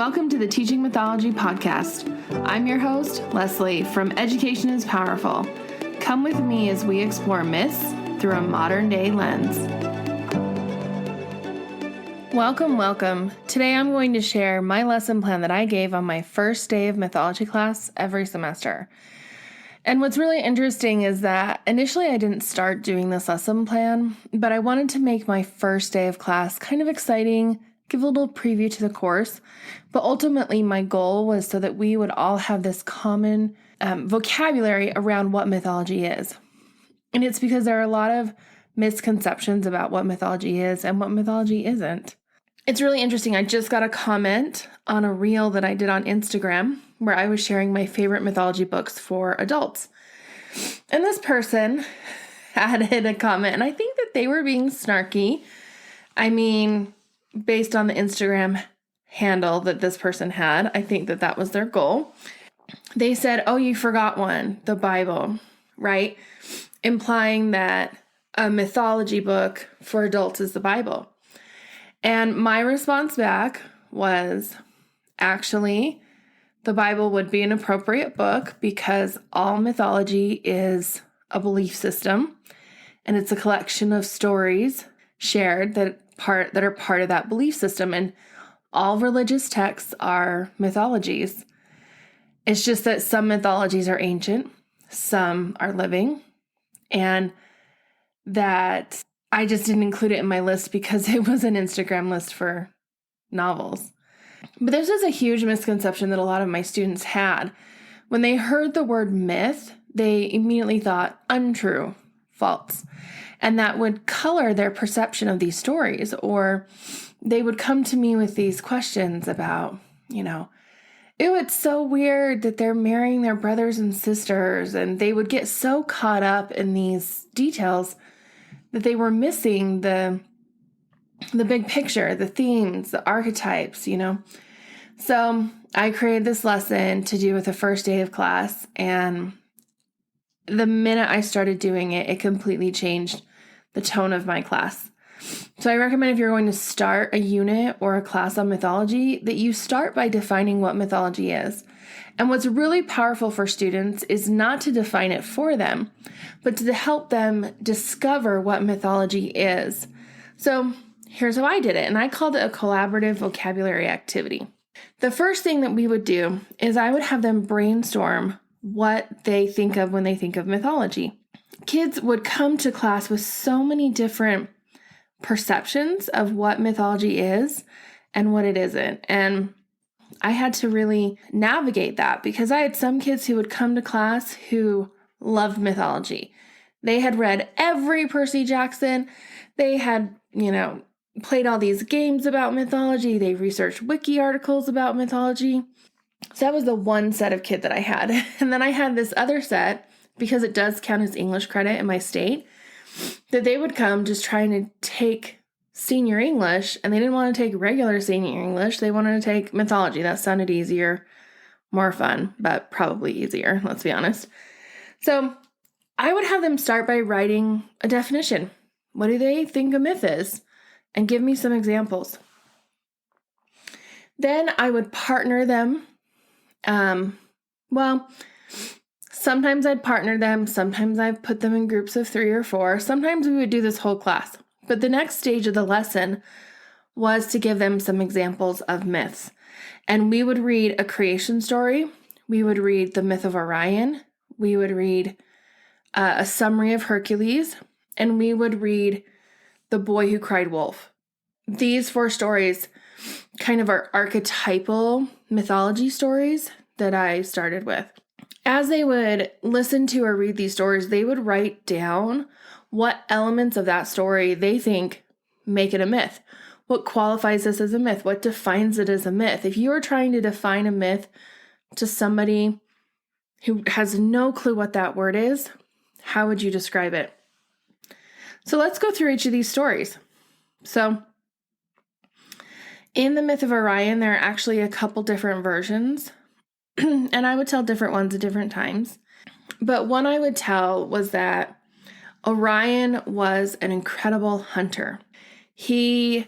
Welcome to the Teaching Mythology podcast. I'm your host, Leslie, from Education is Powerful. Come with me as we explore myths through a modern-day lens. Welcome. Today I'm going to share my lesson plan that I gave on my first day of mythology class every semester. And what's really interesting is that initially I didn't start doing this lesson plan, but I wanted to make my first day of class kind of exciting, give a little preview to the course. But ultimately my goal was so that we would all have this common vocabulary around what mythology is. And it's because there are a lot of misconceptions about what mythology is and what mythology isn't. It's really interesting. I just got a comment on a reel that I did on Instagram where I was sharing my favorite mythology books for adults. And this person added a comment, and I think that they were being snarky. I mean, based on the Instagram handle that this person had, I think that that was their goal. They said, "Oh, you forgot one, the Bible," right? Implying that a mythology book for adults is the Bible. And my response back was, actually, the Bible would be an appropriate book because all mythology is a belief system, and it's a collection of stories shared that are part of that belief system, and all religious texts are mythologies. It's just that some mythologies are ancient, some are living, and that I just didn't include it in my list because it was an Instagram list for novels. But this is a huge misconception that a lot of my students had. When they heard the word myth, they immediately thought untrue, false. And that would color their perception of these stories. Or they would come to me with these questions about, ew, it's so weird that they're marrying their brothers and sisters. And they would get so caught up in these details that they were missing the big picture, the themes, the archetypes, So I created this lesson to do with the first day of class. And the minute I started doing it, it completely changed the tone of my class. So I recommend if you're going to start a unit or a class on mythology, that you start by defining what mythology is. And what's really powerful for students is not to define it for them, but to help them discover what mythology is. So here's how I did it, and I called it a collaborative vocabulary activity. The first thing that we would do is I would have them brainstorm what they think of when they think of mythology. Kids would come to class with so many different perceptions of what mythology is and what it isn't. And I had to really navigate that because I had some kids who would come to class who loved mythology. They had read every Percy Jackson. They had, played all these games about mythology. They researched wiki articles about mythology. So that was the one set of kid that I had. And then I had this other set, because it does count as English credit in my state, that they would come just trying to take senior English, and they didn't want to take regular senior English. They wanted to take mythology. That sounded easier, more fun, but probably easier, let's be honest. So I would have them start by writing a definition. What do they think a myth is? And give me some examples. Then I would partner them. Sometimes I'd partner them. Sometimes I'd put them in groups of 3 or 4. Sometimes we would do this whole class. But the next stage of the lesson was to give them some examples of myths. And we would read a creation story. We would read the myth of Orion. We would read a summary of Hercules. And we would read The Boy Who Cried Wolf. These 4 stories kind of are archetypal mythology stories that I started with. As they would listen to or read these stories, they would write down what elements of that story they think make it a myth. What qualifies this as a myth? What defines it as a myth? If you are trying to define a myth to somebody who has no clue what that word is, how would you describe it? So let's go through each of these stories. So in the myth of Orion, there are actually a couple different versions. And I would tell different ones at different times. But one I would tell was that Orion was an incredible hunter. He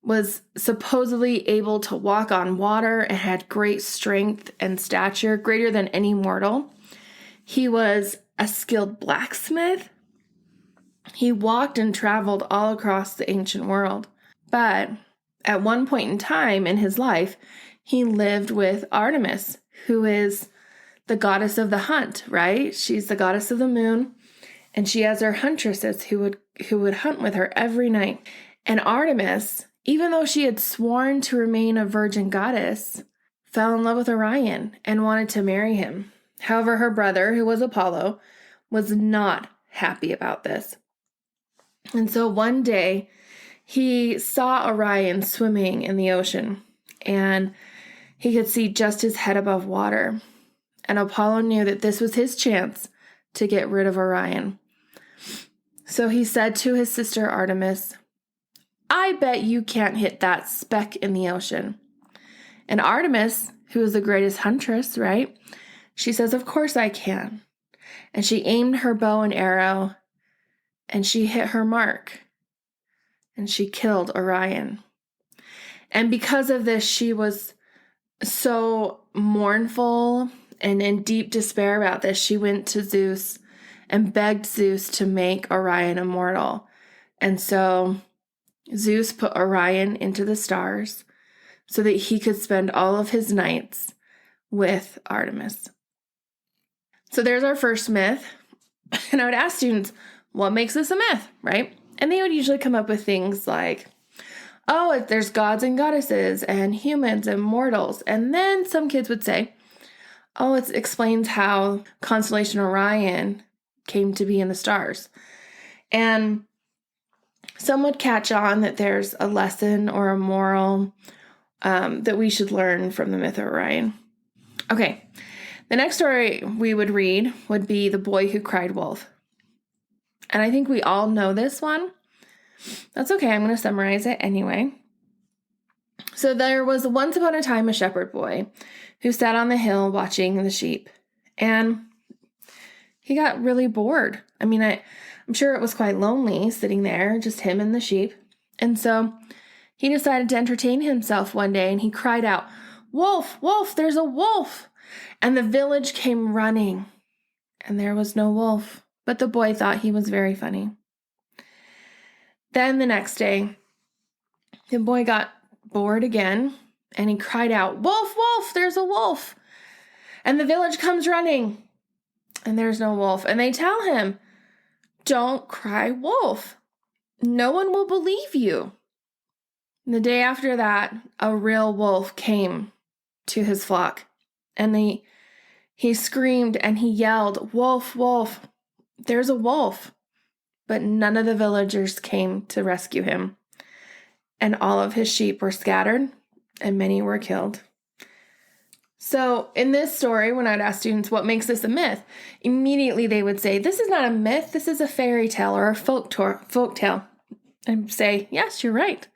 was supposedly able to walk on water and had great strength and stature, greater than any mortal. He was a skilled blacksmith. He walked and traveled all across the ancient world. But at one point in time in his life, he lived with Artemis, who is the goddess of the hunt, right? She's the goddess of the moon, and she has her huntresses who would hunt with her every night. And Artemis, even though she had sworn to remain a virgin goddess, fell in love with Orion and wanted to marry him. However, her brother, who was Apollo, was not happy about this. And so one day, he saw Orion swimming in the ocean, and he could see just his head above water. And Apollo knew that this was his chance to get rid of Orion. So he said to his sister Artemis, "I bet you can't hit that speck in the ocean." And Artemis, who is the greatest huntress, right? She says, "Of course I can." And she aimed her bow and arrow, and she hit her mark, and she killed Orion. And because of this, she was so mournful and in deep despair about this. She went to Zeus and begged Zeus to make Orion immortal. And so Zeus put Orion into the stars so that he could spend all of his nights with Artemis. So there's our first myth. And I would ask students, what makes this a myth, right? And they would usually come up with things like, oh, there's gods and goddesses and humans and mortals. And then some kids would say, oh, it explains how constellation Orion came to be in the stars. And some would catch on that there's a lesson or a moral that we should learn from the myth of Orion. Okay, the next story we would read would be The Boy Who Cried Wolf. And I think we all know this one. That's okay, I'm going to summarize it anyway. So there was once upon a time a shepherd boy who sat on the hill watching the sheep. And he got really bored. I mean, I'm sure it was quite lonely sitting there, just him and the sheep. And so he decided to entertain himself one day, and he cried out, "Wolf, wolf, there's a wolf!" And the village came running, and there was no wolf. But the boy thought he was very funny. Then the next day, the boy got bored again, and he cried out, "Wolf, wolf, there's a wolf!" And the village comes running, and there's no wolf. And they tell him, "Don't cry wolf. No one will believe you." And the day after that, a real wolf came to his flock, and he screamed and he yelled, "Wolf, wolf, there's a wolf." But none of the villagers came to rescue him. And all of his sheep were scattered, and many were killed. So in this story, when I'd ask students, what makes this a myth? Immediately they would say, this is not a myth, this is a fairy tale or a folk tale. And say, yes, you're right.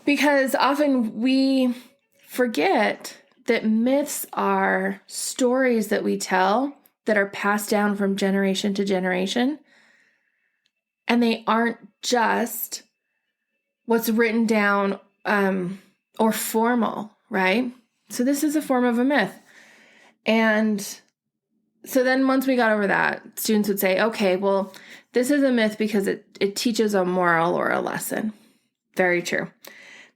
Because often we forget that myths are stories that we tell that are passed down from generation to generation. And they aren't just what's written down or formal, right? So this is a form of a myth. And so then once we got over that, students would say, okay, well, this is a myth because it teaches a moral or a lesson. Very true.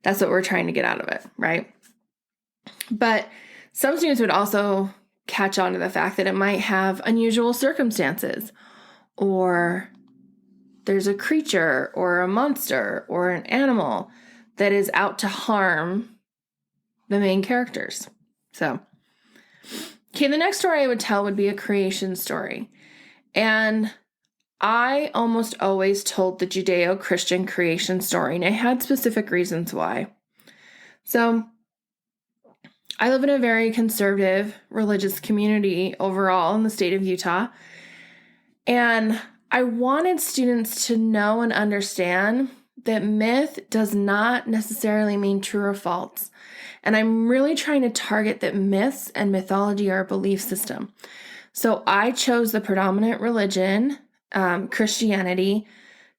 That's what we're trying to get out of it, right? But some students would also catch on to the fact that it might have unusual circumstances, or there's a creature or a monster or an animal that is out to harm the main characters. So, okay, the next story I would tell would be a creation story. And I almost always told the Judeo-Christian creation story, and I had specific reasons why. So, I live in a very conservative religious community overall in the state of Utah, and I wanted students to know and understand that myth does not necessarily mean true or false. And I'm really trying to target that myths and mythology are a belief system. So I chose the predominant religion, Christianity,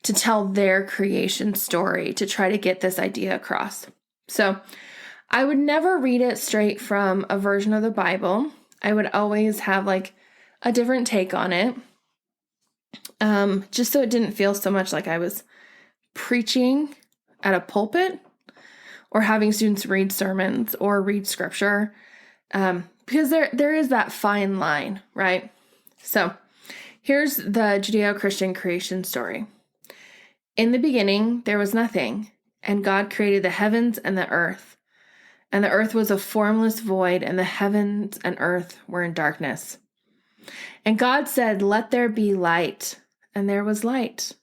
to tell their creation story, to try to get this idea across. So I would never read it straight from a version of the Bible. I would always have like a different take on it, just so it didn't feel so much like I was preaching at a pulpit or having students read sermons or read scripture, because there is that fine line, right? So here's the Judeo-Christian creation story. In the beginning, there was nothing, and God created the heavens and the earth. And the earth was a formless void, and the heavens and earth were in darkness. And God said, "Let there be light," and there was light.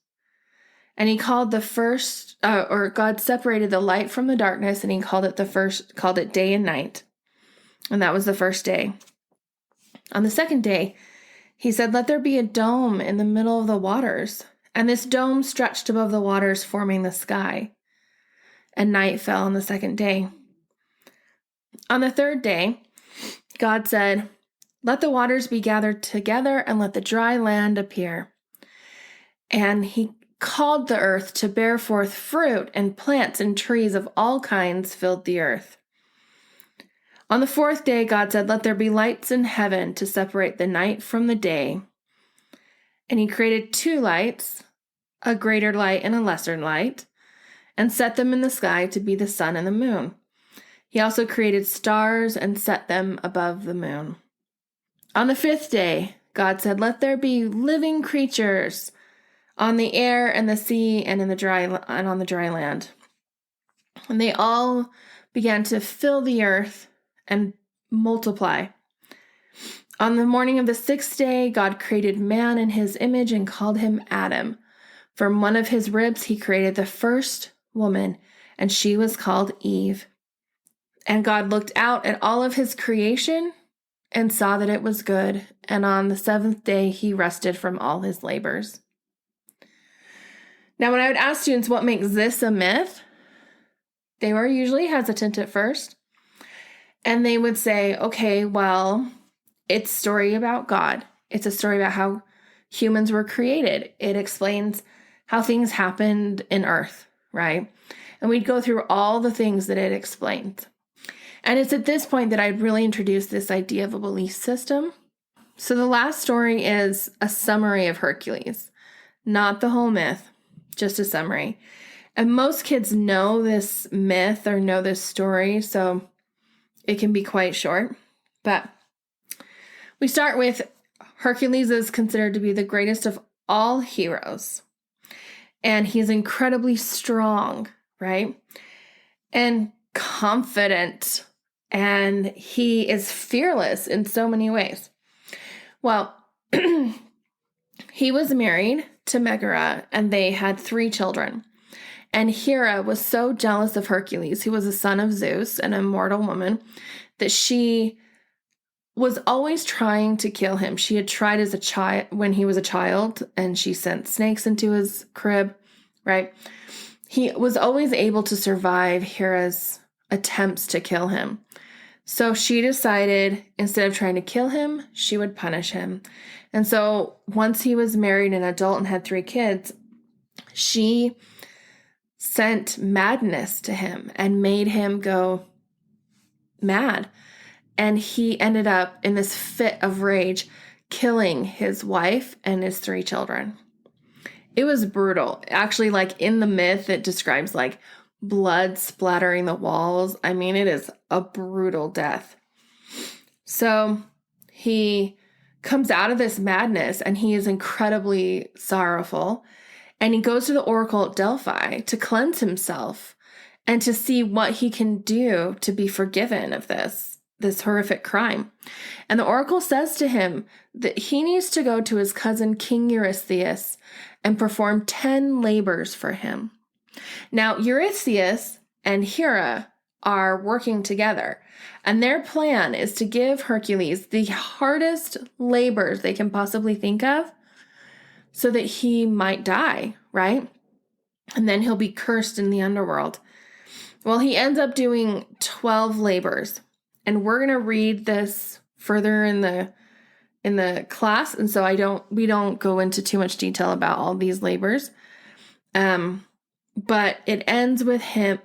And he called God separated the light from the darkness, and he called it day and night. And that was the first day. On the second day, he said, "Let there be a dome in the middle of the waters." And this dome stretched above the waters, forming the sky. And night fell on the second day. On the third day, God said, "Let the waters be gathered together and let the dry land appear." And he called the earth to bear forth fruit, and plants and trees of all kinds filled the earth. On the fourth day, God said, "Let there be lights in heaven to separate the night from the day." And he created two lights, a greater light and a lesser light, and set them in the sky to be the sun and the moon. He also created stars and set them above the moon. On the fifth day, God said, "Let there be living creatures on the air and the sea and on the dry land." And they all began to fill the earth and multiply. On the morning of the sixth day, God created man in his image and called him Adam. From one of his ribs, he created the first woman, and she was called Eve. And God looked out at all of his creation and saw that it was good. And on the seventh day, he rested from all his labors. Now, when I would ask students what makes this a myth, they were usually hesitant at first. And they would say, okay, well, it's a story about God. It's a story about how humans were created. It explains how things happened in earth, right? And we'd go through all the things that it explains. And it's at this point that I'd really introduce this idea of a belief system. So the last story is a summary of Hercules, not the whole myth, just a summary. And most kids know this myth or know this story, so it can be quite short. But we start with Hercules is considered to be the greatest of all heroes. And he's incredibly strong, right? And confident. And he is fearless in so many ways. Well, he was married to Megara, and they had 3 children. And Hera was so jealous of Hercules, who was a son of Zeus, an immortal woman, that she was always trying to kill him. She had tried as a child when he was a child, and she sent snakes into his crib, right? He was always able to survive Hera's attempts to kill him. So she decided, instead of trying to kill him, she would punish him. And so once he was married, an adult, and had 3 kids, she sent madness to him and made him go mad. And he ended up in this fit of rage, killing his wife and his 3 children. It was brutal. Actually, like in the myth, it describes like blood splattering the walls. I mean, it is a brutal death. So he comes out of this madness and he is incredibly sorrowful. And he goes to the oracle at Delphi to cleanse himself and to see what he can do to be forgiven of this horrific crime. And the oracle says to him that he needs to go to his cousin King Eurystheus and perform 10 labors for him. Now, Eurystheus and Hera are working together, and their plan is to give Hercules the hardest labors they can possibly think of so that he might die, right? And then he'll be cursed in the underworld. Well, he ends up doing 12 labors, and we're going to read this further in the class, and so we don't go into too much detail about all these labors. But it ends with him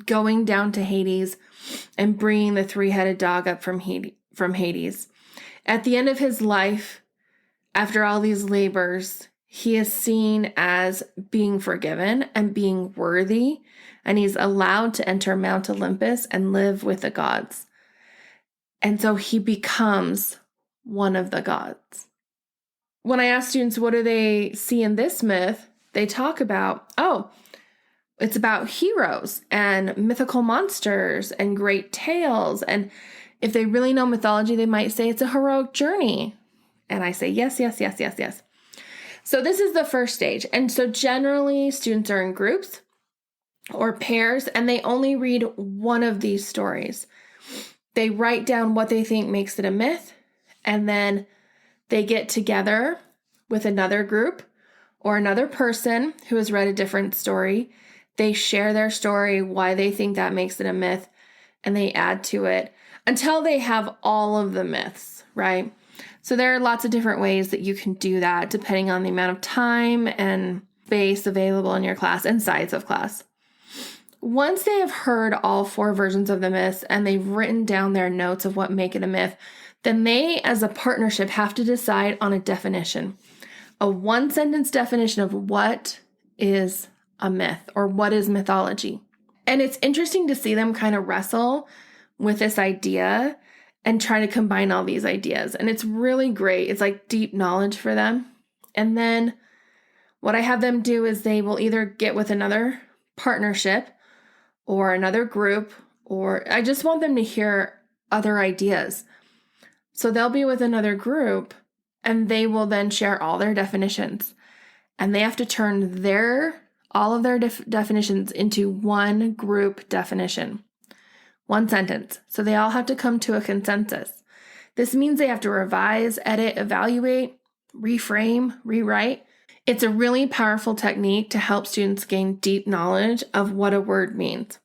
going down to Hades and bringing the three-headed dog up from Hades. At the end of his life, after all these labors, he is seen as being forgiven and being worthy, and he's allowed to enter Mount Olympus and live with the gods. And so he becomes one of the gods. When I ask students, what do they see in this myth? They talk about, it's about heroes and mythical monsters and great tales. And if they really know mythology, they might say it's a heroic journey. And I say, yes. So this is the first stage. And so generally students are in groups or pairs, and they only read one of these stories. They write down what they think makes it a myth, and then they get together with another group or another person who has read a different story. They share their story, why they think that makes it a myth, and they add to it until they have all of the myths, right? So there are lots of different ways that you can do that depending on the amount of time and space available in your class and size of class. Once they have heard all 4 versions of the myths and they've written down their notes of what make it a myth, then they, as a partnership, have to decide on a definition, a one-sentence definition of what is a myth or what is mythology. And it's interesting to see them kind of wrestle with this idea and try to combine all these ideas. And it's really great. It's like deep knowledge for them. And then what I have them do is they will either get with another partnership or another group, or I just want them to hear other ideas. So they'll be with another group and they will then share all their definitions. And they have to turn all of their definitions into one group definition. One sentence. So they all have to come to a consensus. This means they have to revise, edit, evaluate, reframe, rewrite. It's a really powerful technique to help students gain deep knowledge of what a word means.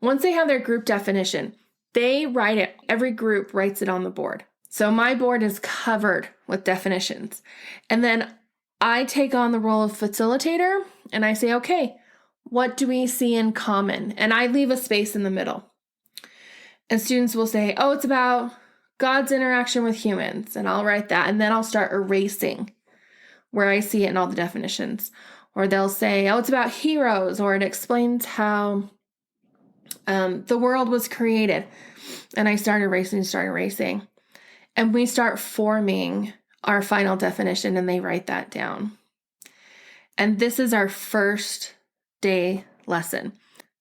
Once they have their group definition, they write it. Every group writes it on the board. So my board is covered with definitions. And then I take on the role of facilitator and I say, okay, what do we see in common? And I leave a space in the middle. And students will say, it's about God's interaction with humans. And I'll write that. And then I'll start erasing where I see it in all the definitions. Or they'll say, it's about heroes, or it explains how the world was created. And I start erasing. And we start forming our final definition, and they write that down. And this is our first day lesson.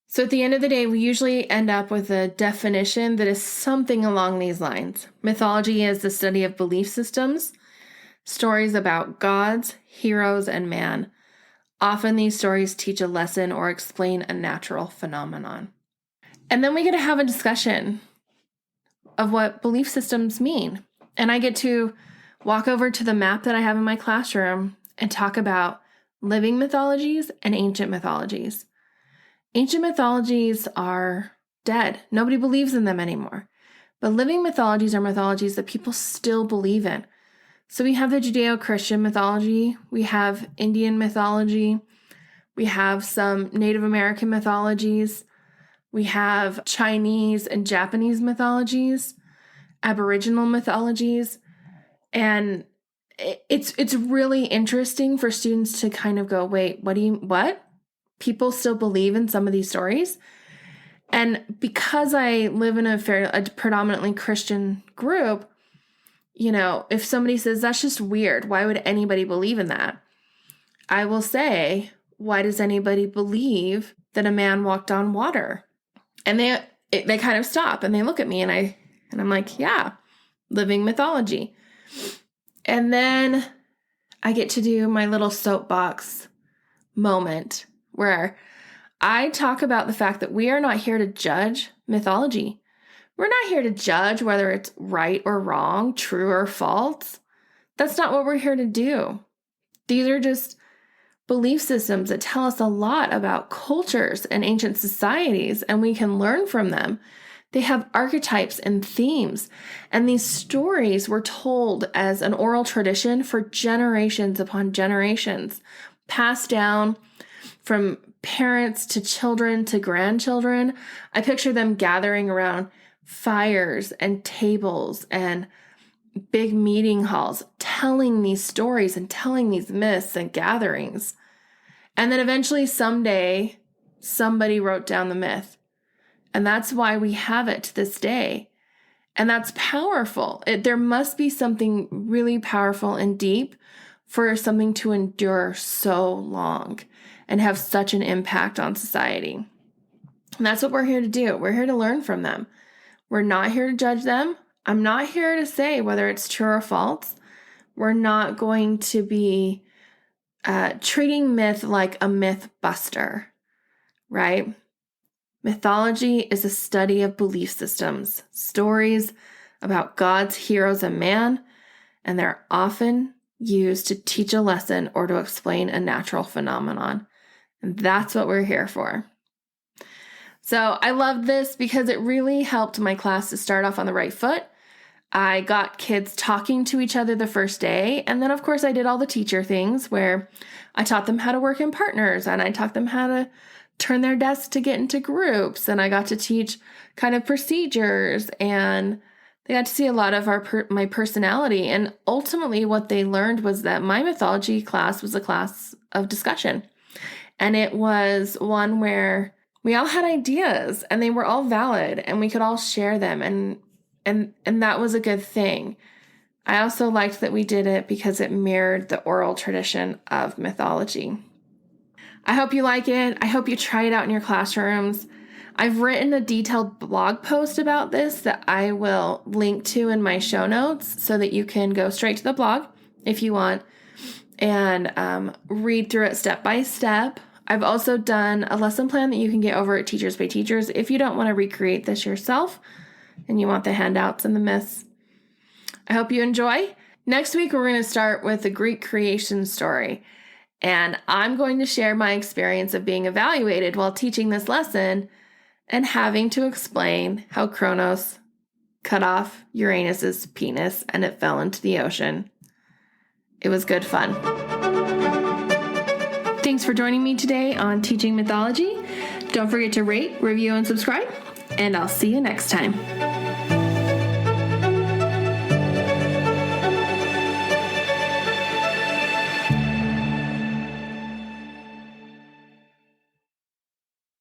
So at the end of the day, we usually end up with a definition that is something along these lines. Mythology is the study of belief systems, stories about gods, heroes, and man. Often these stories teach a lesson or explain a natural phenomenon. And then we get to have a discussion of what belief systems mean. And I get to walk over to the map that I have in my classroom and talk about living mythologies and ancient mythologies. Ancient mythologies are dead. Nobody believes in them anymore. But living mythologies are mythologies that people still believe in. So we have the Judeo-Christian mythology, we have Indian mythology, we have some Native American mythologies, we have Chinese and Japanese mythologies, Aboriginal mythologies, and it's really interesting for students to kind of go, wait, what? People still believe in some of these stories? And because I live in a predominantly Christian group, if somebody says, that's just weird, why would anybody believe in that? I will say, why does anybody believe that a man walked on water? And they kind of stop and they look at me and I'm like, yeah, living mythology. And then I get to do my little soapbox moment where I talk about the fact that we are not here to judge mythology. We're not here to judge whether it's right or wrong, true or false. That's not what we're here to do. These are just belief systems that tell us a lot about cultures and ancient societies, and we can learn from them. They have archetypes and themes, and these stories were told as an oral tradition for generations upon generations, passed down from parents to children to grandchildren. I picture them gathering around fires and tables and big meeting halls, telling these stories and telling these myths and gatherings. And then eventually someday, somebody wrote down the myth. And that's why we have it to this day. And that's powerful. There must be something really powerful and deep for something to endure so long and have such an impact on society. And that's what we're here to do. We're here to learn from them. We're not here to judge them. I'm not here to say whether it's true or false. We're not going to be treating myth like a myth buster, right? Mythology is a study of belief systems, stories about God's heroes and man, and they're often used to teach a lesson or to explain a natural phenomenon. And that's what we're here for. So I loved this because it really helped my class to start off on the right foot. I got kids talking to each other the first day. And then, of course, I did all the teacher things where I taught them how to work in partners and I taught them how to turn their desks to get into groups. And I got to teach kind of procedures, and they got to see a lot of my personality. And ultimately what they learned was that my mythology class was a class of discussion. And it was one where we all had ideas and they were all valid and we could all share them. And that was a good thing. I also liked that we did it because it mirrored the oral tradition of mythology. I hope you like it. I hope you try it out in your classrooms. I've written a detailed blog post about this that I will link to in my show notes so that you can go straight to the blog if you want and read through it step by step. I've also done a lesson plan that you can get over at Teachers by Teachers if you don't want to recreate this yourself and you want the handouts and the myths. I hope you enjoy. Next week, we're going to start with the Greek creation story. And I'm going to share my experience of being evaluated while teaching this lesson and having to explain how Kronos cut off Uranus's penis and it fell into the ocean. It was good fun. Thanks for joining me today on Teaching Mythology. Don't forget to rate, review, and subscribe, and I'll see you next time.